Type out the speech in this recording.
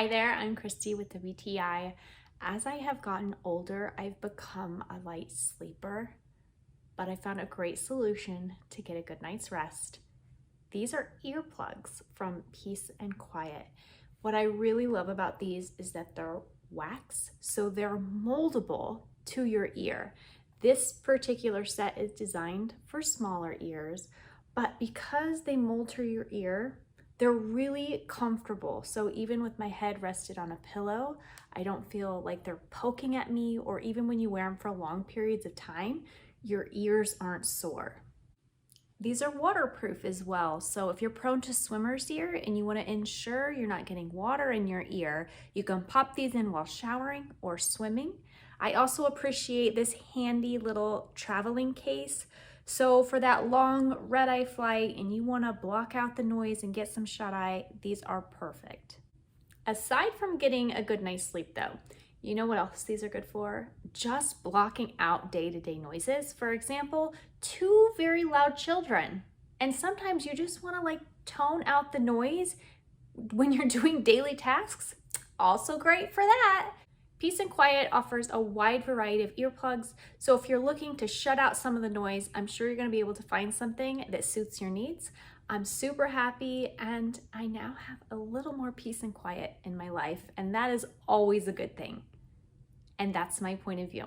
Hi there, I'm Christy with WTI. As I have gotten older, I've become a light sleeper, but I found a great solution to get a good night's rest. These are earplugs from Peace and Quiet. What I really love about these is that they're wax, so they're moldable to your ear. This particular set is designed for smaller ears, but because they mold to your ear, they're really comfortable. So even with my head rested on a pillow, I don't feel like they're poking at me, or even when you wear them for long periods of time, your ears aren't sore. These are waterproof as well. So if you're prone to swimmer's ear and you want to ensure you're not getting water in your ear, you can pop these in while showering or swimming. I also appreciate this handy little traveling case. So for that long red-eye flight and you want to block out the noise and get some shut-eye, these are perfect. Aside from getting a good night's sleep though, you know what else these are good for? Just blocking out day-to-day noises. For example, two very loud children. And sometimes you just want to tone out the noise when you're doing daily tasks. Also great for that. Peace and Quiet offers a wide variety of earplugs, so if you're looking to shut out some of the noise, I'm sure you're going to be able to find something that suits your needs. I'm super happy, and I now have a little more peace and quiet in my life, and that is always a good thing. And that's my point of view.